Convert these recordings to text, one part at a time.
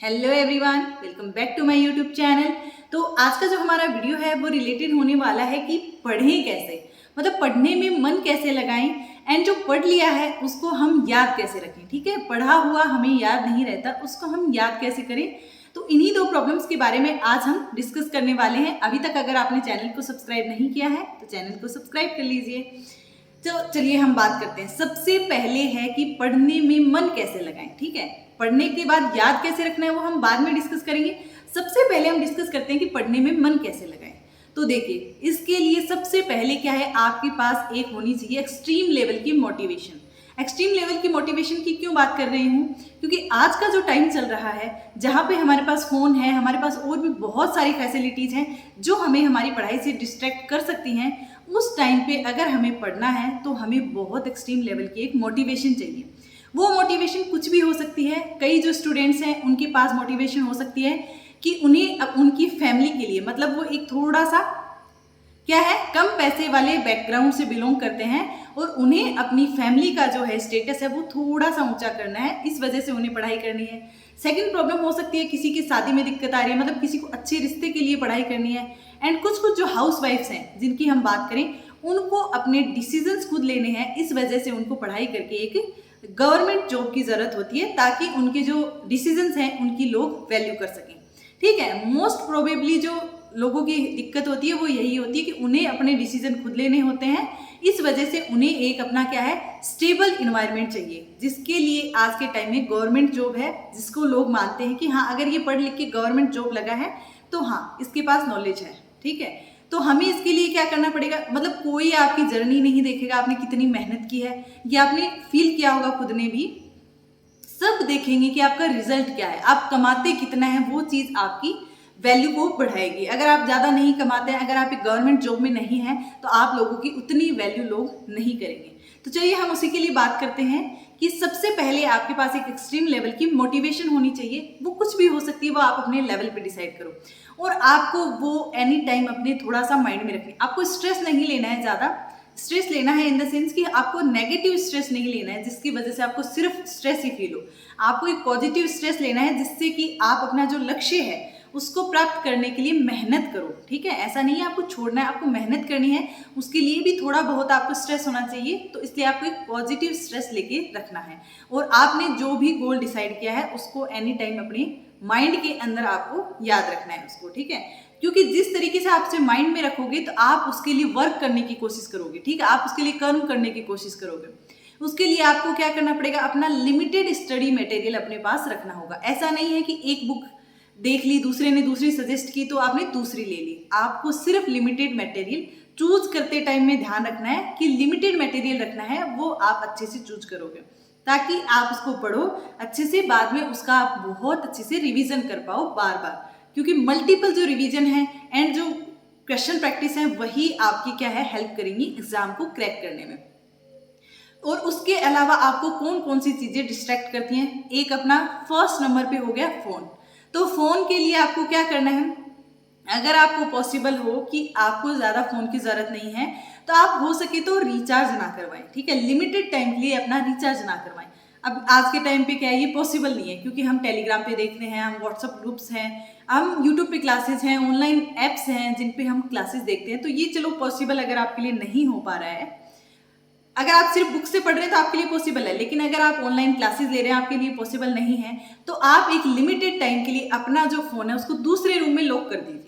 Hello everyone, welcome back to my YouTube channel. तो आज का जो हमारा वीडियो है वो रिलेटेड होने वाला है कि पढ़ें कैसे, मतलब पढ़ने में मन कैसे लगाएं एंड जो पढ़ लिया है उसको हम याद कैसे रखें। ठीक है, पढ़ा हुआ हमें याद नहीं रहता, उसको हम याद कैसे करें। तो इन्हीं दो प्रॉब्लम्स के बारे में आज हम डिस्कस करने वाले हैं। अभी तक अगर आपने चैनल को सब्सक्राइब नहीं किया है तो चैनल को सब्सक्राइब कर लीजिए। तो चलिए हम बात करते हैं। सबसे पहले है कि पढ़ने में मन कैसे लगाएं। ठीक है, पढ़ने के बाद याद कैसे रखना है वो हम बाद में डिस्कस करेंगे। सबसे पहले हम डिस्कस करते हैं कि पढ़ने में मन कैसे लगाएं। तो देखिए, इसके लिए सबसे पहले क्या है, आपके पास एक होनी चाहिए एक्सट्रीम लेवल की मोटिवेशन। एक्सट्रीम लेवल की मोटिवेशन की क्यों बात कर रही हूँ, क्योंकि आज का जो टाइम चल रहा है जहाँ पे हमारे पास फ़ोन है, हमारे पास और भी बहुत सारी फैसिलिटीज़ हैं जो हमें हमारी पढ़ाई से डिस्ट्रैक्ट कर सकती हैं। उस टाइम पे अगर हमें पढ़ना है तो हमें बहुत एक्सट्रीम लेवल की एक मोटिवेशन चाहिए। वो मोटिवेशन कुछ भी हो सकती है। कई जो स्टूडेंट्स हैं उनके पास मोटिवेशन हो सकती है कि उन्हें उनकी फैमिली के लिए, मतलब वो एक थोड़ा सा क्या है, कम पैसे वाले बैकग्राउंड से बिलोंग करते हैं और उन्हें अपनी फैमिली का जो है स्टेटस है वो थोड़ा सा ऊंचा करना है, इस वजह से उन्हें पढ़ाई करनी है। सेकंड प्रॉब्लम हो सकती है किसी की शादी में दिक्कत आ रही है, मतलब किसी को अच्छे रिश्ते के लिए पढ़ाई करनी है। एंड कुछ कुछ जो हाउस वाइफ्स हैं जिनकी हम बात करें, उनको अपने डिसीजंस खुद लेने हैं, इस वजह से उनको पढ़ाई करके एक गवर्नमेंट जॉब की ज़रूरत होती है ताकि उनके जो डिसीजंस हैं उनकी लोग वैल्यू कर सकें। ठीक है, मोस्ट प्रोबेबली जो लोगों की दिक्कत होती है वो यही होती है कि उन्हें अपने डिसीजन खुद लेने होते हैं, इस वजह से उन्हें एक अपना क्या है, स्टेबल इन्वायरमेंट चाहिए, जिसके लिए आज के टाइम में गवर्नमेंट जॉब है, जिसको लोग मानते हैं कि हाँ अगर ये पढ़ लिख के गवर्नमेंट जॉब लगा है तो हाँ इसके पास नॉलेज है। ठीक है, तो हमें इसके लिए क्या करना पड़ेगा, मतलब कोई आपकी जर्नी नहीं देखेगा आपने कितनी मेहनत की है, ये आपने फील किया होगा खुद ने भी। सब देखेंगे कि आपका रिजल्ट क्या है, आप कमाते कितना है, वो चीज़ आपकी वैल्यू को बढ़ाएगी। अगर आप ज़्यादा नहीं कमाते हैं, अगर आप एक गवर्नमेंट जॉब में नहीं हैं, तो आप लोगों की उतनी वैल्यू लोग नहीं करेंगे। तो चलिए हम उसी के लिए बात करते हैं कि सबसे पहले आपके पास एक एक्सट्रीम लेवल की मोटिवेशन होनी चाहिए। वो कुछ भी हो सकती है, वो आप अपने लेवल पे डिसाइड करो। और आपको वो एनी टाइम अपने थोड़ा सा माइंड में रखनी, आपको स्ट्रेस नहीं लेना है, ज़्यादा स्ट्रेस लेना है इन द सेंस कि आपको नेगेटिव स्ट्रेस नहीं लेना है जिसकी वजह से आपको सिर्फ स्ट्रेस ही फील हो। आपको एक पॉजिटिव स्ट्रेस लेना है जिससे कि आप अपना जो लक्ष्य है उसको प्राप्त करने के लिए मेहनत करो। ठीक है, ऐसा नहीं है आपको छोड़ना है, आपको मेहनत करनी है, उसके लिए भी थोड़ा बहुत आपको स्ट्रेस होना चाहिए। तो इसलिए आपको एक पॉजिटिव स्ट्रेस लेके रखना है और आपने जो भी गोल डिसाइड किया है उसको एनी टाइम अपने माइंड के अंदर आपको याद रखना है उसको। ठीक है, क्योंकि जिस तरीके से आप उसे माइंड में रखोगे तो आप उसके लिए वर्क करने की कोशिश करोगे। ठीक है, आप उसके लिए कर्म करने की कोशिश करोगे। उसके लिए आपको क्या करना पड़ेगा, अपना लिमिटेड स्टडी मटेरियल अपने पास रखना होगा। ऐसा नहीं है कि एक बुक देख ली, दूसरे ने दूसरी सजेस्ट की तो आपने दूसरी ले ली। आपको सिर्फ लिमिटेड मटेरियल चूज करते टाइम में ध्यान रखना है कि लिमिटेड मटेरियल रखना है, वो आप अच्छे से चूज करोगे ताकि आप उसको पढ़ो अच्छे से, बाद में उसका आप बहुत अच्छे से रिवीजन कर पाओ बार बार, क्योंकि मल्टीपल जो रिवीजन है एंड जो क्वेश्चन प्रैक्टिस है वही आपकी क्या है, हेल्प करेंगी एग्जाम को क्रैक करने में। और उसके अलावा आपको कौन कौन सी चीज़ें डिस्ट्रैक्ट करती हैं, एक अपना फर्स्ट नंबर पे हो गया फ़ोन। तो फ़ोन के लिए आपको क्या करना है, अगर आपको पॉसिबल हो कि आपको ज़्यादा फ़ोन की ज़रूरत नहीं है तो आप हो सके तो रिचार्ज ना करवाएं। ठीक है, लिमिटेड टाइम के लिए अपना रिचार्ज ना करवाएं। अब आज के टाइम पे क्या है, ये पॉसिबल नहीं है क्योंकि हम टेलीग्राम पे देखते हैं, हम व्हाट्सअप ग्रुप्स हैं, हम यूट्यूब पे क्लासेस हैं, ऑनलाइन ऐप्स हैं जिन पे हम क्लासेस देखते हैं। तो ये चलो पॉसिबल अगर आपके लिए नहीं हो पा रहा है, अगर आप सिर्फ बुक से पढ़ रहे हैं तो आपके लिए पॉसिबल है, लेकिन अगर आप ऑनलाइन क्लासेस ले रहे हैं आपके लिए पॉसिबल नहीं है, तो आप एक लिमिटेड टाइम के लिए अपना जो फ़ोन है उसको दूसरे रूम में लॉक कर दीजिए,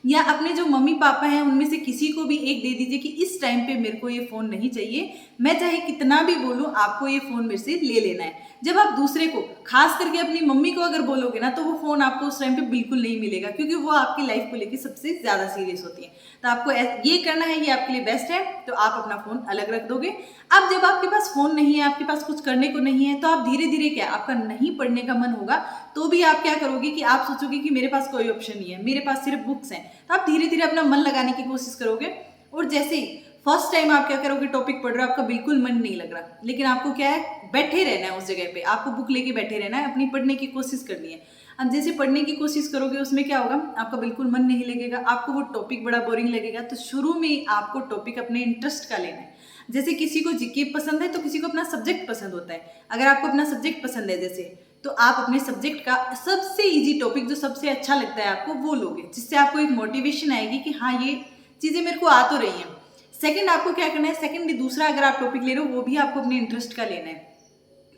या अपने जो मम्मी पापा हैं उनमें से किसी को भी एक दे दीजिए कि इस टाइम पे मेरे को ये फ़ोन नहीं चाहिए, मैं चाहे कितना भी बोलूँ आपको ये फ़ोन मेरे से ले लेना है। जब आप दूसरे को, खास करके अपनी मम्मी को अगर बोलोगे ना, तो वो फ़ोन आपको उस टाइम पे बिल्कुल नहीं मिलेगा क्योंकि वो आपकी लाइफ को लेकर सबसे ज़्यादा सीरियस होती है। तो आपको ये करना है, ये आपके लिए बेस्ट है। तो आप अपना फ़ोन अलग रख दोगे। अब जब आपके पास फ़ोन नहीं है, आपके पास कुछ करने को नहीं है, तो आप धीरे धीरे क्या, आपका नहीं पढ़ने का मन होगा तो भी आप क्या करोगे कि आप सोचोगे कि मेरे पास कोई ऑप्शन नहीं है, मेरे पास सिर्फ बुक्स हैं। तो आप धीरे धीरे अपना मन लगाने की कोशिश करोगे। और जैसे ही फर्स्ट टाइम आप क्या करोगे, टॉपिक पढ़ रहे हो, आपका बिल्कुल मन नहीं लग रहा, लेकिन आपको क्या है, बैठे रहना है उस जगह पे, आपको बुक लेके बैठे रहना है, अपनी पढ़ने की कोशिश करनी है। अब जैसे पढ़ने की कोशिश करोगे उसमें क्या होगा, आपका बिल्कुल मन नहीं लगेगा, आपको वो टॉपिक बड़ा बोरिंग लगेगा। तो शुरू में आपको टॉपिक अपने इंटरेस्ट का लेना है। जैसे किसी को जीके पसंद है तो किसी को अपना सब्जेक्ट पसंद होता है। अगर आपको अपना सब्जेक्ट पसंद है, जैसे तो आप अपने सब्जेक्ट का सबसे इजी टॉपिक जो सबसे अच्छा लगता है आपको वो लोगे, जिससे आपको एक मोटिवेशन आएगी कि हाँ ये चीज़ें मेरे को आ तो रही हैं। सेकंड आपको क्या करना है, सेकंड दूसरा अगर आप टॉपिक ले रहे हो वो भी आपको अपने इंटरेस्ट का लेना है,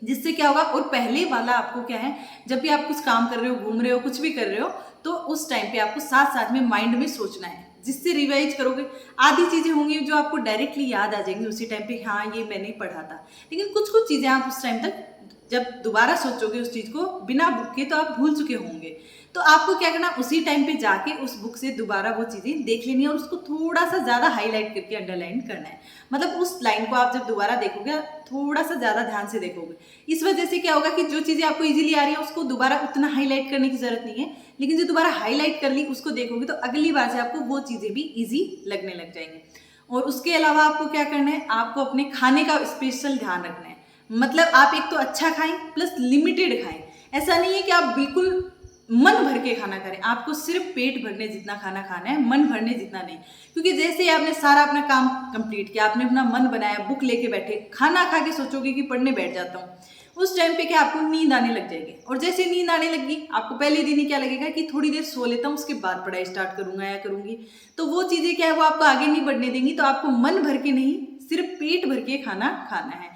जिससे क्या होगा। और पहले वाला आपको क्या है, जब भी आप कुछ काम कर रहे हो, घूम रहे हो, कुछ भी कर रहे हो, तो उस टाइम पे आपको साथ साथ में माइंड में सोचना है, जिससे रिवाइज करोगे। आधी चीज़ें होंगी जो आपको डायरेक्टली याद आ जाएंगी उसी टाइम पे, हाँ ये मैंने पढ़ा था, लेकिन कुछ कुछ चीज़ें आप उस टाइम तक जब दोबारा सोचोगे उस चीज़ को बिना बुक के, तो आप भूल चुके होंगे। तो आपको क्या करना, उसी टाइम पे जाके उस बुक से दोबारा वो चीज़ें देख लेनी है और उसको थोड़ा सा ज़्यादा हाईलाइट करके अंडरलाइन करना है। मतलब उस लाइन को आप जब दोबारा देखोगे थोड़ा सा ज़्यादा ध्यान से देखोगे। इस वजह से क्या होगा कि जो चीज़ें आपको इजीली आ रही है उसको दोबारा उतना हाईलाइट करने की जरूरत नहीं है, लेकिन जो दोबारा हाईलाइट कर ली उसको देखोगे तो अगली बार से आपको वो चीज़ें भी ईजी लगने लग जाएंगी। और उसके अलावा आपको क्या करना है, आपको अपने खाने का स्पेशल ध्यान रखना है। मतलब आप एक तो अच्छा खाएं प्लस लिमिटेड खाएं। ऐसा नहीं है कि आप बिल्कुल मन भर के खाना करें, आपको सिर्फ पेट भरने जितना खाना खाना है, मन भरने जितना नहीं। क्योंकि जैसे ही आपने सारा अपना काम कंप्लीट किया, आपने अपना मन बनाया, बुक लेके बैठे, खाना खा के सोचोगे कि पढ़ने बैठ जाता हूँ, उस टाइम पे क्या आपको नींद आने लग जाएगी। और जैसे नींद आने लगी, आपको पहले दिन ही क्या लगेगा कि थोड़ी देर सो लेता हूँ, उसके बाद पढ़ाई स्टार्ट करूंगा या करूंगी। तो वो चीज़ें क्या है, वो आपको आगे नहीं बढ़ने देंगी। तो आपको मन भर के नहीं, सिर्फ पेट भर के खाना खाना है।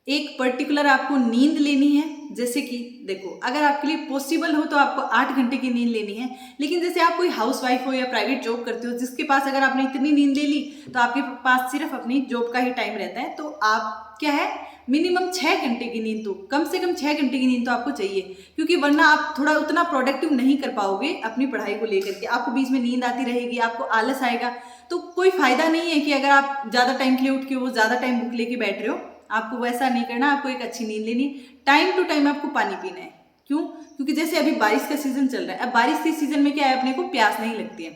एक पर्टिकुलर आपको नींद लेनी है। जैसे कि देखो, अगर आपके लिए पॉसिबल हो तो आपको 8 घंटे की नींद लेनी है, लेकिन जैसे आप कोई हाउस वाइफ हो या प्राइवेट जॉब करते हो, जिसके पास अगर आपने इतनी नींद ले ली तो आपके पास सिर्फ अपनी जॉब का ही टाइम रहता है, तो आप क्या है, मिनिमम 6 घंटे की नींद, तो कम से कम 6 घंटे की नींद तो आपको चाहिए। क्योंकि वरना आप थोड़ा उतना प्रोडक्टिव नहीं कर पाओगे अपनी पढ़ाई को लेकर के। आपको बीच में नींद आती रहेगी, आपको आलस आएगा, तो कोई फायदा नहीं है कि अगर आप ज़्यादा टाइम के लिए उठ के वो ज़्यादा टाइम बुक लेके बैठ रहे हो। आपको वैसा नहीं करना, आपको एक अच्छी नींद लेनी, टाइम टू टाइम आपको पानी पीना है। क्यों? क्योंकि जैसे अभी बारिश का सीजन चल रहा है, अब बारिश के सीजन में क्या है, अपने को प्यास नहीं लगती है,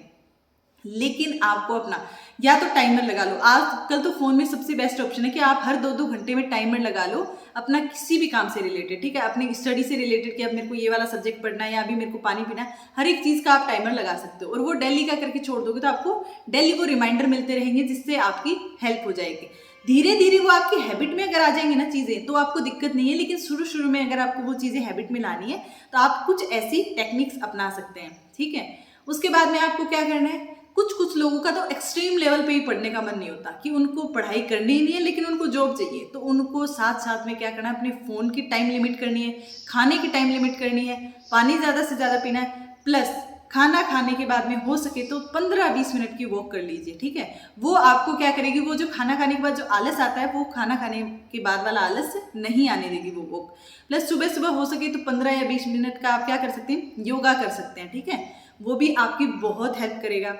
लेकिन आपको अपना या तो टाइमर लगा लो। आजकल तो फोन में सबसे बेस्ट ऑप्शन है कि आप हर 2-2 घंटे में टाइमर लगा लो अपना किसी भी काम से रिलेटेड, ठीक है, अपनी स्टडी से रिलेटेड कि अब मेरे को ये वाला सब्जेक्ट पढ़ना है या अभी मेरे को पानी पीना है, हर एक चीज़ का आप टाइमर लगा सकते हो। और वो डेली का करके छोड़ दोगे तो आपको डेली वो रिमाइंडर मिलते रहेंगे, जिससे आपकी हेल्प हो जाएगी। धीरे धीरे वो आपकी हैबिट में अगर आ जाएंगे ना चीज़ें, तो आपको दिक्कत नहीं है। लेकिन शुरू शुरू में अगर आपको वो चीज़ें हैबिट में लानी है तो आप कुछ ऐसी टेक्निक्स अपना सकते हैं, ठीक है। उसके बाद में आपको क्या करना है, कुछ कुछ लोगों का तो एक्सट्रीम लेवल पे ही पढ़ने का मन नहीं होता, कि उनको पढ़ाई करनी ही नहीं है लेकिन उनको जॉब चाहिए, तो उनको साथ साथ में क्या करना है, अपने फ़ोन की टाइम लिमिट करनी है, खाने की टाइम लिमिट करनी है, पानी ज़्यादा से ज़्यादा पीना है, प्लस खाना खाने के बाद में हो सके तो 15-20 मिनट की वॉक कर लीजिए, ठीक है। वो आपको क्या करेगी, वो जो खाना खाने के बाद जो आलस आता है, वो खाना खाने के बाद वाला आलस नहीं आने देगी वो वॉक। प्लस सुबह सुबह हो सके तो 15 या 20 मिनट का आप क्या कर सकते हैं, योगा कर सकते हैं, ठीक है, वो भी आपकी बहुत हेल्प करेगा।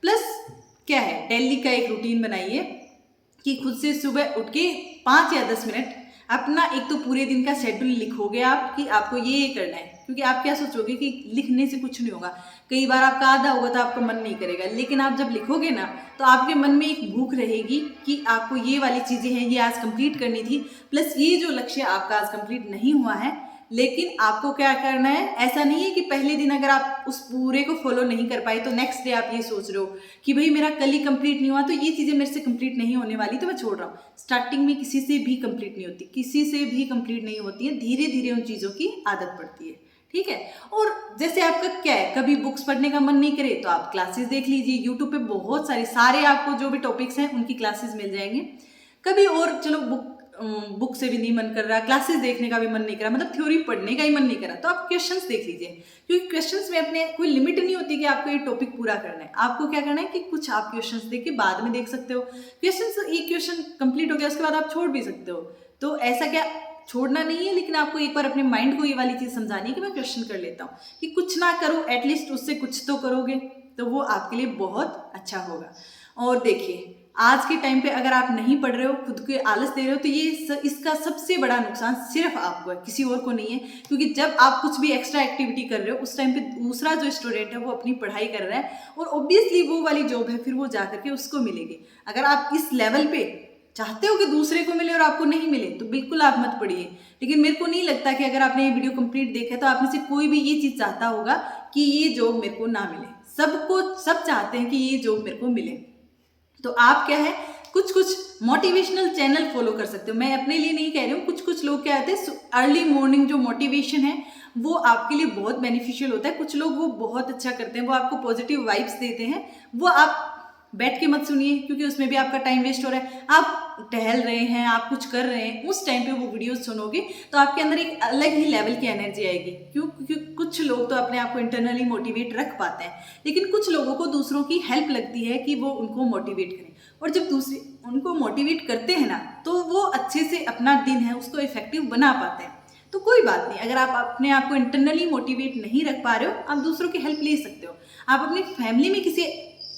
प्लस क्या है, डेली का एक रूटीन बनाइए कि खुद से सुबह उठ के 5 या 10 मिनट अपना, एक तो पूरे दिन का शेड्यूल लिखोगे आप कि आपको ये करना है। क्योंकि आप क्या सोचोगे कि लिखने से कुछ नहीं होगा, कई बार आपका आधा होगा तो आपका मन नहीं करेगा, लेकिन आप जब लिखोगे ना तो आपके मन में एक भूख रहेगी कि आपको ये वाली चीज़ें हैं, ये आज कंप्लीट करनी थी, प्लस ये जो लक्ष्य आपका आज कंप्लीट नहीं हुआ है, लेकिन आपको क्या करना है। ऐसा नहीं है कि पहले दिन अगर आप उस पूरे को फॉलो नहीं कर पाए तो नेक्स्ट डे आप ये सोच रहे हो कि भाई मेरा कल ही कंप्लीट नहीं हुआ तो ये चीज़ें मेरे से कंप्लीट नहीं होने वाली तो मैं छोड़ रहा हूँ। स्टार्टिंग में किसी से भी कंप्लीट नहीं होती, किसी से भी कंप्लीट नहीं होती है, धीरे धीरे उन चीज़ों की आदत पड़ती है, ठीक है। और जैसे आपका क्या है, कभी बुक्स पढ़ने का मन नहीं करे तो आप क्लासेस देख लीजिए, यूट्यूब पे बहुत सारे आपको जो भी टॉपिक्स हैं उनकी क्लासेस मिल जाएंगे। कभी और चलो बुक से भी नहीं मन कर रहा, क्लासेस देखने का भी मन नहीं कर रहा, मतलब थ्योरी पढ़ने का ही मन नहीं कर रहा, तो आप क्वेश्चंस देख लीजिए। क्योंकि क्वेश्चंस में अपने कोई लिमिट नहीं होती कि आपको ये टॉपिक पूरा करना है। आपको क्या करना है कि कुछ आप क्वेश्चंस देख के बाद में देख सकते हो, क्वेश्चंस एक क्वेश्चन कंप्लीट हो गया उसके बाद आप छोड़ भी सकते हो। तो ऐसा क्या छोड़ना नहीं है, लेकिन आपको एक बार अपने माइंड को ये वाली चीज़ समझानी है कि मैं क्वेश्चन कर लेता हूँ, कि कुछ ना करो एटलीस्ट उससे कुछ तो करोगे, तो वो आपके लिए बहुत अच्छा होगा। और देखिए, आज के टाइम पे अगर आप नहीं पढ़ रहे हो, खुद के आलस दे रहे हो, तो ये इसका सबसे बड़ा नुकसान सिर्फ आपको है, किसी और को नहीं है। क्योंकि जब आप कुछ भी एक्स्ट्रा एक्टिविटी कर रहे हो उस टाइम पे दूसरा जो स्टूडेंट है वो अपनी पढ़ाई कर रहा है, और ऑब्वियसली वो वाली जॉब है फिर वो जा करके उसको मिलेगी। अगर आप इस लेवल पे चाहते हो कि दूसरे को मिले और आपको नहीं मिले तो बिल्कुल आप मत पढ़िए। लेकिन मेरे को नहीं लगता कि अगर आपने ये वीडियो कंप्लीट देखा तो आप में से कोई भी ये चीज़ चाहता होगा कि ये जॉब मेरे को ना मिले। सब चाहते हैं कि ये जॉब मेरे को मिले। तो आप क्या है, कुछ कुछ मोटिवेशनल चैनल फॉलो कर सकते हो। मैं अपने लिए नहीं कह रही हूँ, कुछ कुछ लोग क्या होते हैं, अर्ली मॉर्निंग जो मोटिवेशन है वो आपके लिए बहुत बेनिफिशियल होता है। कुछ लोग वो बहुत अच्छा करते हैं, वो आपको पॉजिटिव वाइब्स देते हैं। वो आप बैठ के मत सुनिए, क्योंकि उसमें भी आपका टाइम वेस्ट हो रहा है। आप टहल रहे हैं, आप कुछ कर रहे हैं, उस टाइम पे वो वीडियोस सुनोगे तो आपके अंदर एक अलग ही लेवल की एनर्जी आएगी। क्यों? क्योंकि कुछ लोग तो अपने आप को इंटरनली मोटिवेट रख पाते हैं, लेकिन कुछ लोगों को दूसरों की हेल्प लगती है कि वो उनको मोटिवेट करें। और जब दूसरे उनको मोटिवेट करते हैं ना, तो वो अच्छे से अपना दिन है उसको इफेक्टिव बना पाते हैं। तो कोई बात नहीं, अगर आप अपने आप को इंटरनली मोटिवेट नहीं रख पा रहे हो, आप दूसरों की हेल्प ले सकते हो। आप अपनी फैमिली में किसी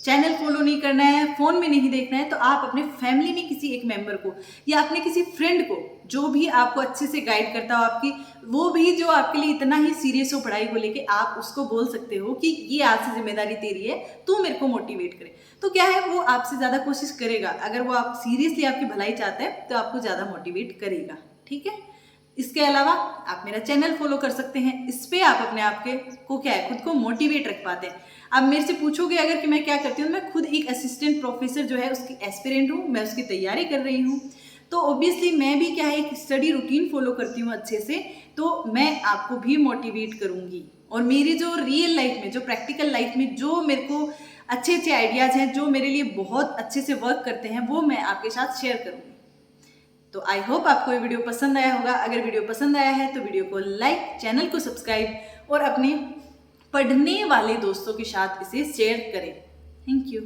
चैनल फॉलो नहीं करना है, फोन में नहीं देखना है, तो आप अपने फैमिली में किसी एक मेंबर को या अपने किसी फ्रेंड को, जो भी आपको अच्छे से गाइड करता हो, आपकी वो भी जो आपके लिए इतना ही सीरियस हो पढ़ाई को लेके, आप उसको बोल सकते हो कि ये आज से जिम्मेदारी तेरी है, तू मेरे को मोटिवेट करे। तो क्या है, वो आपसे ज़्यादा कोशिश करेगा। अगर वो आप सीरियसली आपकी भलाई चाहता है तो आपको ज़्यादा मोटिवेट करेगा। ठीक है। इसके अलावा आप मेरा चैनल फॉलो कर सकते हैं, इस पे आप अपने आप के को क्या है, खुद को मोटिवेट रख पाते हैं। अब मेरे से पूछोगे अगर कि मैं क्या करती हूँ, मैं खुद एक असिस्टेंट प्रोफेसर जो है उसकी एस्पिरेंट हूँ, मैं उसकी तैयारी कर रही हूँ। तो ऑब्वियसली मैं भी क्या है, एक स्टडी रूटीन फॉलो करती हूँ अच्छे से, तो मैं आपको भी मोटिवेट करूँगी। और मेरी जो रियल लाइफ में, जो प्रैक्टिकल लाइफ में जो मेरे को अच्छे अच्छे आइडियाज़ हैं, जो मेरे लिए बहुत अच्छे से वर्क करते हैं, वो मैं आपके साथ शेयर करूँगी। तो आई होप आपको ये वीडियो पसंद आया होगा। अगर वीडियो पसंद आया है तो वीडियो को लाइक, चैनल को सब्सक्राइब और अपने पढ़ने वाले दोस्तों के साथ इसे शेयर करें। Thank you.